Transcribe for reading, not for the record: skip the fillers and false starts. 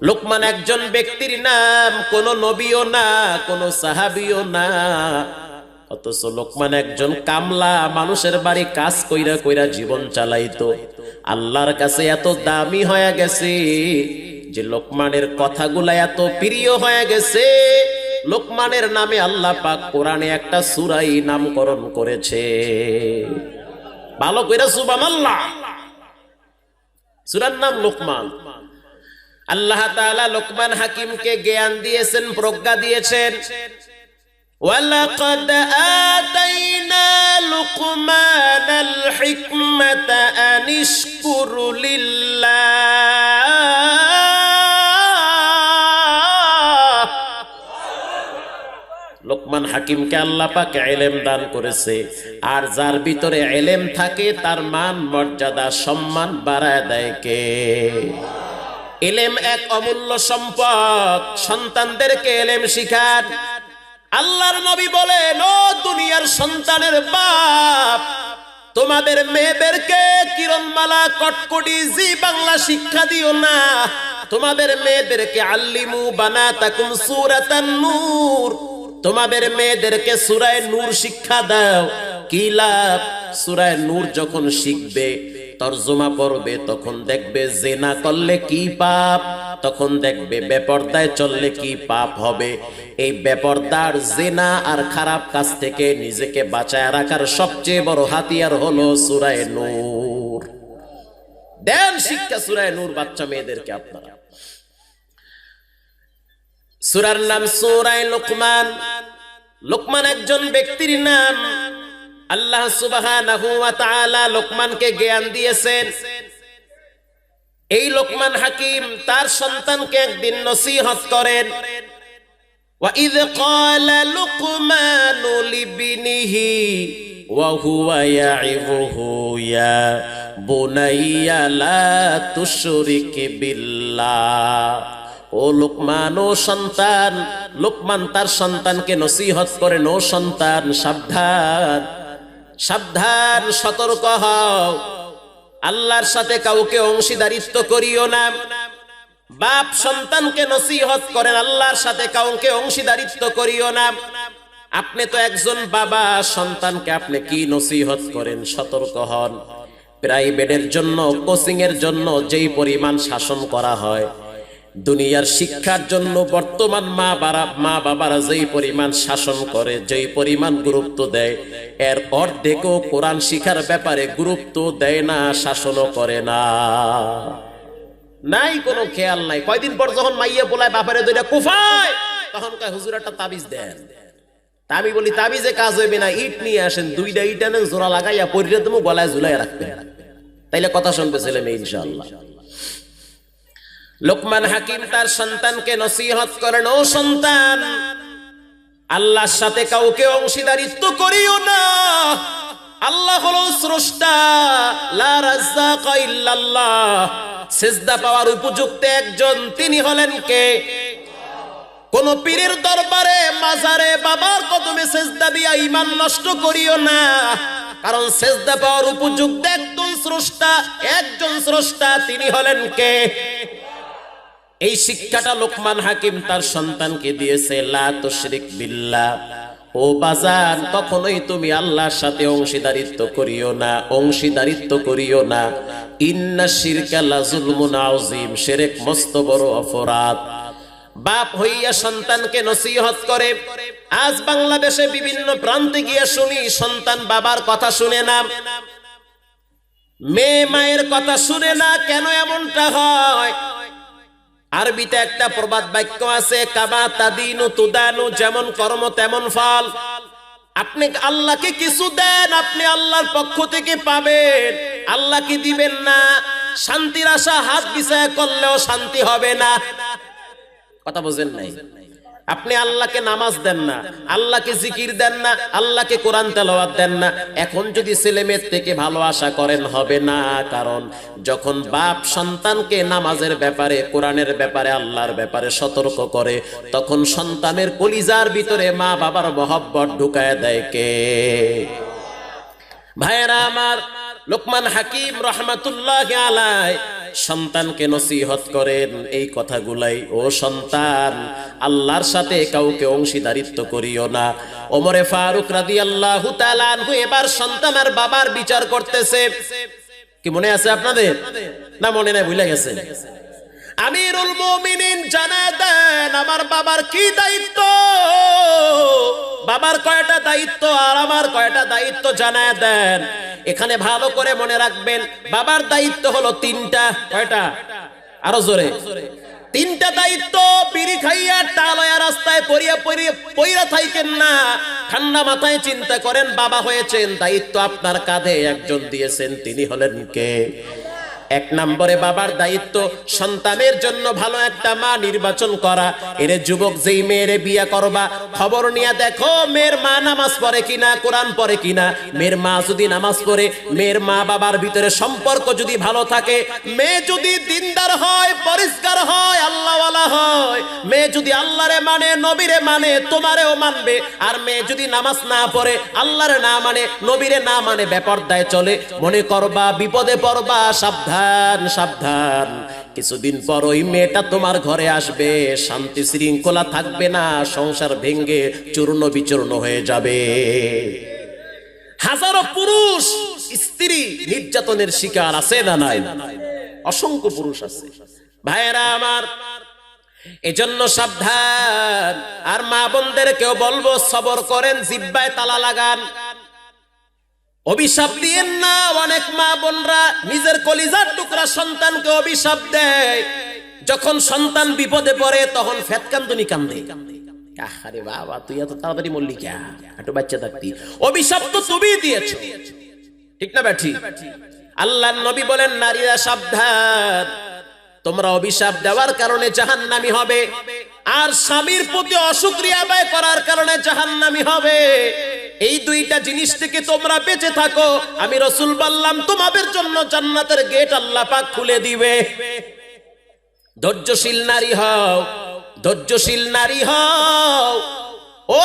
লোকমান একজন ব্যক্তির নাম, কোন নবীও না, কোন সাহাবীও না। অথচ লোকমান একজন কামলা, মানুষের বাড়ি কাজ কইরা কইরা জীবন চালাইতো। আল্লাহর কাছে এত দামি হয়ে গেছে যে লোকমানের কথাগুলা এত প্রিয় হয়ে গেছে, লোকমানের নামে আল্লাহ পাক কোরআনে একটা সূরাই নামকরণ করেছে। ভালো কইরা সুবহানাল্লাহ। সূরার নাম লোকমান। আল্লাহ তাআলা লোকমান হাকিমকে জ্ঞান দিয়েছেন, প্রজ্ঞা দিয়েছেন। ওয়ালাকাদ আতাইনা লুকমানাল হিকমাতা আনিশকুর লিল্লাহ। লোকমান হাকিমকে আল্লাহ পাক ইলম দান করেছে, আর যার ভিতরে ইলম থাকে তার মান মর্যাদা সম্মান বাড়ায় দেয় কে? ইলম এক অমূল্য সম্পদ। সন্তানদেরকে ইলম শিখান। আল্লাহর নবী বলেন, ও দুনিয়ার সন্তানের বাপ, তোমাদের মেয়েদেরকে কিরণমালা, কটকটি, জি বাংলা শিক্ষা দিও না। তোমাদের মেয়েদেরকে আল্লিমু বানাতাকুম সূরাতান নূর, তোমাদের মেয়েদেরকে সূরা নূর শিক্ষা দাও। কি লাভ? সূরা নূর যখন শিখবে, তরজমা পড়বে, তখন দেখবে জিনা করলে কি পাপ, তখন দেখবে বেপরদায় চললে কি পাপ হবে। এই বেপরদার, জিনা আর খারাপ কাজ থেকে নিজেকে বাঁচায় রাখার সবচেয়ে বড় হাতিয়ার হলো সূরা নূর। দেন শিক্ষা সূরা নূর বাচ্চা মেয়েদেরকে আপনারা। সূরার নাম সূরা লোকমান। লোকমান একজন ব্যক্তির নাম। আল্লাহ সুবহানাহু ওয়া তাআলা লোকমানকে জ্ঞান দিয়েছেন। এই লোকমান হাকিম তার সন্তানকে একদিন নসিহত করেন। ওয়া ইয ক্বালা লুকমানু লিবনিহি ওয়া হুয়া ইয়াইযুহু ইয়া বুনাইয়া লা তুশরিক বিল্লাহ। ও লোকমান, ও সন্তান। লোকমান তার সন্তানকে নসিহত করেন, ও সন্তান সাবধান, সাবধান, সতর্ক হও। আল্লাহর সাথে কাউকে অংশীদারিত্ব করিও না। বাপ সন্তানকে নসিহত করেন, আল্লাহর সাথে কাউকে অংশীদারিত্ব করিও না। আপনি তো একজন বাবা, সন্তানকে আপনি কি নসিহত করেন? সতর্ক হন। প্রাইভেটের জন্য, কোচিং এর জন্য যেই পরিমাণ শাসন করা হয়, দুনিয়ার শিক্ষার জন্য বর্তমান মা বাবারা যেই পরিমাণ শাসন করে, যেই পরিমাণ গুরুত্ব দেয়, এর অর্ধেকও কোরআন শিখার ব্যাপারে গুরুত্ব দেয় না, শাসনও করে না। নাই কোনো খেয়াল নাই। কয়দিন পর যখন মাইয়া বলায় বাপারে দুইটা কুফায়, তখন কয় হুজুর একটা তাবিজ দেন। তা আমি বলি, তাবিজে কাজ হইবে না, ইট নিয়ে আসেন, দুইটা ইট আনেন, জোড়া লাগাইয়া পরিরে তুমি গলায় ঝুলাই রাখবেন, তাইলে কথা শুনবে ছেলে মেয়ে ইনশাআল্লাহ। লোকমান হাকিম তার সন্তানকে নসিহত করেন, ও সন্তান, আল্লাহর সাথে কাউকে অংশীদারিত্ব করিও না। আল্লাহ হলো স্রষ্টা, লা রাজ্জাকা ইল্লাল্লাহ। সিজদা পাওয়ার উপযুক্ত একজন, তিনি হলেন কে? কোন পীরের দরবারে, মাজারে, বাবার কদমে সিজদা দিয়া ঈমান নষ্ট করিও না। কারণ সিজদা পাওয়ার উপযুক্ত একজন স্রষ্টা, একজন স্রষ্টা, তিনি হলেন কে? এই শিক্ষাটা লোকমান হাকিম তার সন্তানকে দিয়েছে। লা তুশরিক বিল্লাহ। ও বাজান, কখনোই তুমি আল্লাহর সাথে অংশীদারিত্ব করিও না, অংশীদারিত্ব করিও না। ইন্না শিরকা লাযুলমুন আযীম। শিরক মস্ত বড় অপরাধ। বাপ হইয়া সন্তানকে নসিহত করে। আজ বাংলাদেশে বিভিন্ন প্রান্তে গিয়ে শুনি, সন্তান বাবার কথা শুনে না, মেয়ে মায়ের কথা শুনে না। কেন এমনটা হয়? আরবিতে একটা প্রবাদ বাক্য আছে, কামা তাদিনু তুদানু, যেমন কর্ম তেমন ফল। আপনি আল্লাহকে কিছু দেন, আপনি আল্লাহর পক্ষ থেকে পাবেন। আল্লাহকে দিবেন না, শান্তির আশা হাত বিছায়া করলেও শান্তি হবে না। কথা বুঝেন নাই? আপনি আল্লাহকে নামাজ দেন না, আল্লাহকে জিকির দেন না, আল্লাহকে কোরআন তেলাওয়াত দেন না, এখন যদি ছেলে মেয়ের থেকে ভালো আশা করেন, হবে না। কারণ যখন বাপ সন্তানকে নামাজের ব্যাপারে, কোরআনের ব্যাপারে, আল্লাহর ব্যাপারে সতর্ক করে, তখন সন্তানের কলিজার ভিতরে মা বাবার মহব্বত ঢুকায় দেয় কে? ভাইয়েরা আমার, লোকমান হাকিম রহমাতুল্লাহি আলাইহি সন্তানকে নসিহত করেন এই কথাগুলাই, ও সন্তান, আল্লাহর সাথে কাউকে অংশীদারিত্ব করিও না। ওমরে ফারুক রাদিয়াল্লাহু তাআলা আনহু এবার সন্তানের বাবার বিচার করতেছে। কি মনে আছে আপনাদের? না মনে নাই, ভুলে গেছেন? আমিরুল মুমিনিন জানায় দেন আমার বাবার কি দায়িত্ব, বাবার কয়টা দায়িত্ব আর আমার কয়টা দায়িত্ব জানায় দেন। এখানে ভালো করে মনে রাখবেন, বাবার দায়িত্ব হলো তিনটা। কয়টা? আরো জোরে। তিনটা দায়িত্ব। বিড়ি খাইয়া টালয়া রাস্তায় পইরা থাকেন না, ঠান্ডা মাথায় চিন্তা করেন, বাবা হয়েছেন, দায়িত্ব আপনার কাঁধে একজন দিয়েছেন, তিনি হলেন কে? এক নম্বরে বাবার দায়িত্ব সন্তানের জন্য ভালো একটা মা নির্বাচন করা। এর যুবক, যেই মেয়েরে বিয়া করবা, খবর নিয়ে দেখো মেয়ের মা নামাজ পড়ে কিনা, কোরআন পড়ে কিনা। মেয়ের মা যদি নামাজ পড়ে, মেয়ের মা বাবার ভিতরে সম্পর্ক যদি ভালো থাকে, মেয়ে যদি দিনদার হয়, পরিষ্কার হয়, আল্লাহওয়ালা হয়, মেয়ে যদি আল্লাহরে মানে, নবীরে মানে, তোমারেও মানবে। আর মেয়ে যদি নামাজ না পড়ে, আল্লাহরে না মানে, নবীরে না মানে, বেপরদায় চলে, মনে করবা বিপদে পড়বা, সাবধান সাবধান। কিছুদিন পর ওই মেয়েটা তোমার ঘরে আসবে, শান্তি শৃঙ্খলা থাকবে না, সংসার ভেঙ্গে চূর্ণ বিচূর্ণ হয়ে যাবে। হাজারো পুরুষ স্ত্রী নির্যাতনের শিকার আছে না নাই? অসংখ্য পুরুষ আছে ভাইয়েরা আমার। এজন্য সাবধান। আর মা বোনদেরকেও বলবো, সবর করেন, জিহ্বায় তালা লাগান, অভিশাপ দিয়েন না। অনেক মা বোনরা নিজের কলিজার টুকরা সন্তানকে অভিশাপ দেয়। যখন সন্তান বিপদে পড়ে তখন ফেতকান্দনি কান্দে, আরে বাবা তুই এত তাড়াতাড়ি মরলি কেন, একটু বাচ্চা থাকতি। অভিশাপ তো তুমি দিয়েছো, ঠিক না ব্যাঠি? আল্লাহর নবী বলেন, নারীরা সাবধান, তোমরা অভিশাপ দেওয়ার কারণে জাহান্নামী হবে, আর স্বামীর প্রতি অশুকরিয়া আদায় করার কারণে জাহান্নামী হবে। এই দুইটা জিনিস থেকে তোমরা বেঁচে থাকো, আমি রাসূল বললাম তোমাদের জন্য জান্নাতের গেট আল্লাহ পাক খুলে দিবে। ধৈর্যশীল নারী হও, ধৈর্যশীল নারী হও। ও